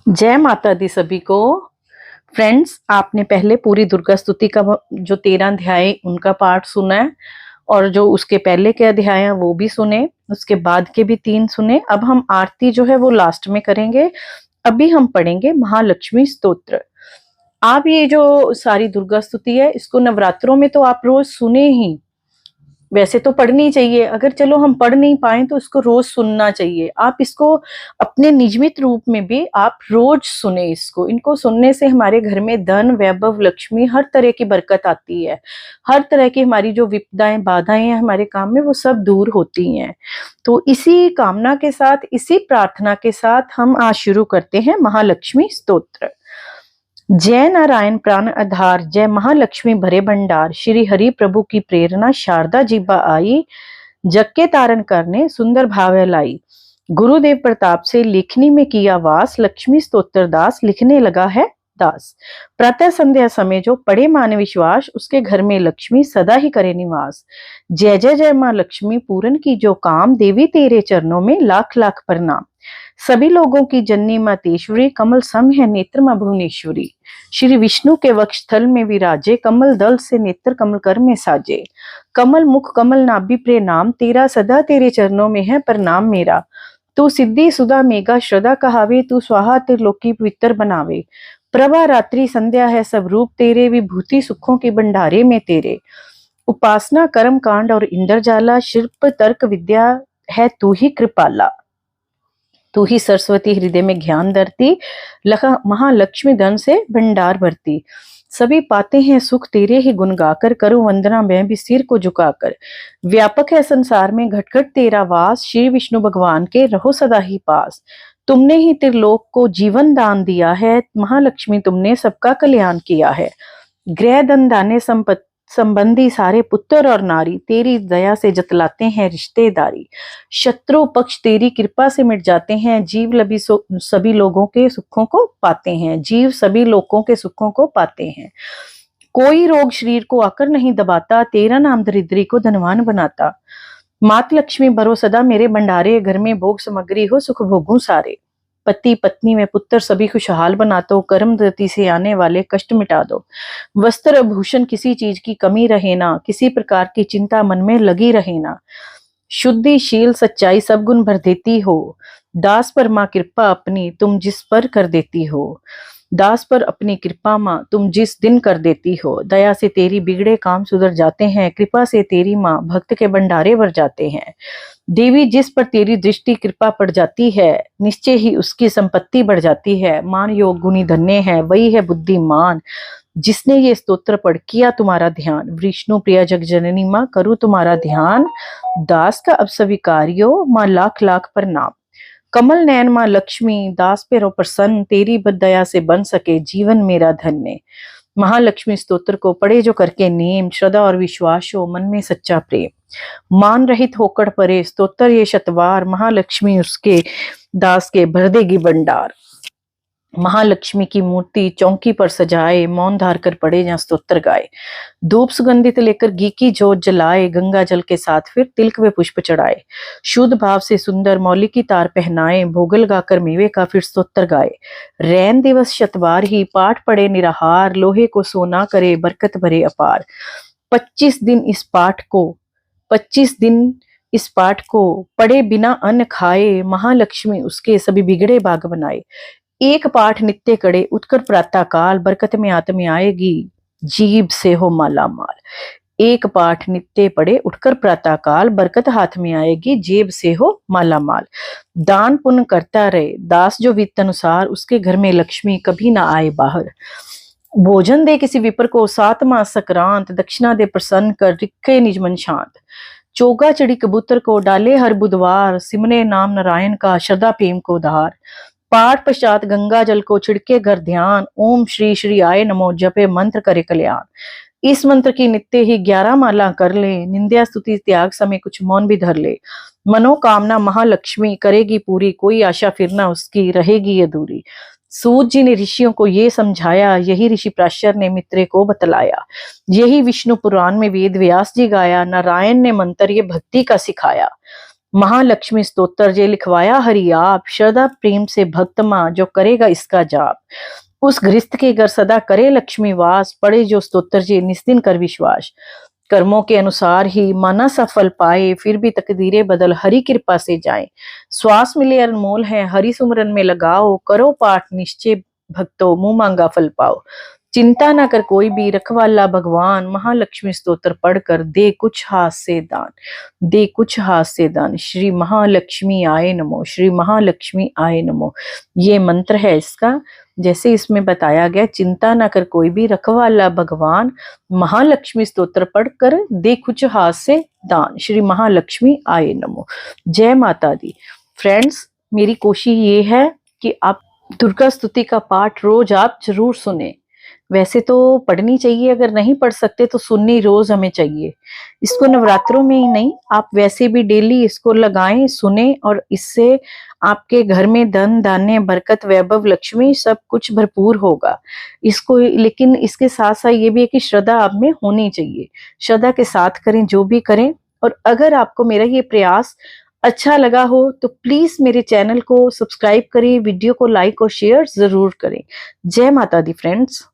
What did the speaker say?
जय माता दी सभी को। फ्रेंड्स, आपने पहले पूरी दुर्गा स्तुति का जो 13 अध्याय उनका पाठ सुना है और जो उसके पहले के अध्याय हैं वो भी सुने, उसके बाद के भी 3 सुने। अब हम आरती जो है वो लास्ट में करेंगे। अभी हम पढ़ेंगे महालक्ष्मी स्तोत्र। आप ये जो सारी दुर्गा स्तुति है इसको नवरात्रों में तो आप रोज सुने ही, वैसे तो पढ़नी चाहिए। अगर चलो हम पढ़ नहीं पाए तो इसको रोज सुनना चाहिए। आप इसको अपने नियमित रूप में भी आप रोज सुने इसको। इनको सुनने से हमारे घर में धन, वैभव, लक्ष्मी, हर तरह की बरकत आती है। हर तरह की हमारी जो विपदाएं, बाधाएं हैं हमारे काम में, वो सब दूर होती हैं। तो इसी कामना के साथ, इसी प्रार्थना के साथ हम आज शुरू करते हैं महालक्ष्मी स्तोत्र। जय नारायण प्राण आधार, जय महालक्ष्मी भरे भंडार। श्री हरि प्रभु की प्रेरणा शारदा जीबा आई, जग के तारण करने सुंदर भाव लाई। गुरुदेव प्रताप से लेखनी में किया वास, लक्ष्मी स्तोत्र दास लिखने लगा है दास। प्रातः संध्या समय जो पढ़े मान विश्वास, उसके घर में लक्ष्मी सदा ही करे निवास। जय जय जय माँ लक्ष्मी पूरन की जो काम, देवी तेरे चरणों में लाख लाख प्रणाम। सभी लोगों की जननी मातेश्वरी, कमल सम है नेत्र मां भुवनेश्वरी। श्री विष्णु के वक्ष स्थल में विराजे, कमल दल से नेत्र कमल कर में साजे। कमल मुख कमल नाभि प्रिय नाम, तेरा सदा तेरे चरणों में है प्रणाम मेरा। तू सिद्धि सुधा मेघा श्रद्धा कहावे, तू स्वाहा त्रिलोकी पवित्र बनावे। प्रभा रात्रि संध्या है सब रूप तेरे, विभूति सुखों के भंडारे में तेरे। उपासना कर्म कांड और इंद्रजाला, शिल्प तर्क विद्या है तू ही कृपाला। तू ही सरस्वती हृदय में ज्ञान धरती, महालक्ष्मी धन से भंडार भरती। सभी पाते हैं सुख तेरे ही गुण गाकर, करूं वंदना मैं भी सिर को झुकाकर। व्यापक है संसार में घट घट तेरा वास, श्री विष्णु भगवान के रहो सदा ही पास। तुमने ही त्रिलोक को जीवन दान दिया है, महालक्ष्मी तुमने सबका कल्याण किया है। गृह धन दाने संबंधी सारे पुत्र और नारी, तेरी दया से जतलाते हैं रिश्तेदारी। शत्रु पक्ष तेरी कृपा से मिट जाते हैं, जीव लभी सभी लोगों के सुखों को पाते हैं। जीव सभी लोगों के सुखों को पाते हैं। कोई रोग शरीर को आकर नहीं दबाता, तेरा नाम दरिद्री को धनवान बनाता। मात लक्ष्मी भरो सदा मेरे भंडारे, घर में भोग सामग्री हो सुख भोगूं सारे। पति पत्नी में पुत्र सभी खुशहाल बना दो, कर्म धरती से आने वाले कष्ट मिटा दो। वस्त्र भूषण किसी चीज की कमी रहे ना, किसी प्रकार की चिंता मन में लगी रहे ना। शुद्धि शील सच्चाई सब गुण भर देती हो, दास पर माँ कृपा अपनी तुम जिस पर कर देती हो। दास पर अपनी कृपा माँ तुम जिस दिन कर देती हो। दया से तेरी बिगड़े काम सुधर जाते हैं, कृपा से तेरी माँ भक्त के भंडारे भर जाते हैं। देवी जिस पर तेरी दृष्टि कृपा पड़ जाती है, निश्चय ही उसकी संपत्ति बढ़ जाती है। मान योग गुणी धन्य है, वही है बुद्धिमान, जिसने ये स्तोत्र पढ़ किया तुम्हारा ध्यान। विष्णु प्रिया जग जननी माँ करूँ तुम्हारा ध्यान, दास का अब स्वीकार्यो माँ लाख लाख प्रणाम। कमल नयन माँ लक्ष्मी दास पे रो प्रसन्न, तेरी बद दया से बन सके जीवन मेरा धन्य। महालक्ष्मी स्तोत्र को पढ़े जो करके नेम, श्रद्धा और विश्वास हो मन में सच्चा प्रेम। मान रहित होकर परे स्तोत्र ये शतवार, महालक्ष्मी उसके दास के भर देगी भंडार। महालक्ष्मी की मूर्ति चौकी पर सजाए, मौन धार कर पड़े जहाँ स्तोत्र गाए। धूप सुगंधित लेकर घी की जोत जलाए, गंगा जल के साथ फिर तिलक व पुष्प चढ़ाए। शुद्ध भाव से सुंदर मौली की तार पहनाए, भोगल गाकर मेवे का फिर स्तोत्र गाए। रैन दिवस शतवार ही पाठ पढ़े निराहार, लोहे को सोना करे बरकत भरे अपार। 25 दिन इस पाठ को पढ़े बिना अन्न खाए, महालक्ष्मी उसके सभी बिगड़े भाग बनाए। एक पाठ नित्य करे उत्कर प्रातः काल, बरकत में आत्म आएगी जीभ से हो माला माल। एक पाठ नित्य पढ़े उठकर प्रातः काल, बरकत हाथ में आएगी जेब से हो माला माल। दान पुण्य करता रहे दास जो वित्त अनुसार, उसके घर में लक्ष्मी कभी ना आए बाहर। भोजन दे किसी विपर को 7 मास संक्रांत, दक्षिणा दे प्रसन्न कर रिखे निज मन शांत। चोगा चढ़ी कबूतर को डाले हर बुधवार, सिमने नाम नारायण का श्रद्धा प्रेम को धार। पाठ पश्चात गंगा जल को छिड़के घर ध्यान, ओम श्री श्री आय नमो जपे मंत्र करे कल्याण। इस मंत्र की नित्य ही 11 माला कर ले, निंदा स्तुति त्याग समय कुछ मौन भी धर ले। मनोकामना महालक्ष्मी करेगी पूरी, कोई आशा फिर ना उसकी रहेगी अधूरी। सूत जी ने ऋषियों को ये समझाया, यही ऋषि प्राशर ने मित्रे को बतलाया। यही विष्णु पुराण में वेद व्यास जी गाया, नारायण ने मंत्र ये भक्ति का सिखाया। महालक्ष्मी स्तोत्र जे लिखवाया हरि आप, श्रद्धा प्रेम से भक्त मां जो करेगा इसका जाप। उस गृहस्थ के घर सदा करे लक्ष्मी वास, पढ़े जो स्तोत्र जे निस्दिन कर विश्वास। कर्मों के अनुसार ही माना सफल पाए, फिर भी तकदीरें बदल हरि कृपा से जाए। श्वास मिले अनमोल है हरि सुमरन में लगाओ, करो पाठ निश्चय भक्तों मुंह मांगा फल पाओ। चिंता ना कर कोई भी रखवाला भगवान, महालक्ष्मी स्तोत्र पढ़कर दे कुछ हाथ से दान, दे कुछ हाथ से दान। श्री महालक्ष्मी आए नमो, श्री महालक्ष्मी आए नमो, ये मंत्र है इसका। जैसे इसमें बताया गया, चिंता ना कर कोई भी रखवाला भगवान, महालक्ष्मी स्तोत्र पढ़कर दे कुछ हाथ से दान, श्री महालक्ष्मी आए नमो। जय माता दी। फ्रेंड्स, मेरी कोशिश ये है कि आप दुर्गा स्तुति का पाठ रोज आप जरूर सुने। वैसे तो पढ़नी चाहिए, अगर नहीं पढ़ सकते तो सुननी रोज हमें चाहिए। इसको नवरात्रों में ही नहीं, आप वैसे भी डेली इसको लगाएं, सुने, और इससे आपके घर में धन धान्य बरकत वैभव लक्ष्मी सब कुछ भरपूर होगा। इसको लेकिन इसके साथ साथ ये भी है कि श्रद्धा आप में होनी चाहिए। श्रद्धा के साथ करें जो भी करें। और अगर आपको मेरा ये प्रयास अच्छा लगा हो तो प्लीज मेरे चैनल को सब्सक्राइब करें, वीडियो को लाइक और शेयर जरूर करें। जय माता दी फ्रेंड्स।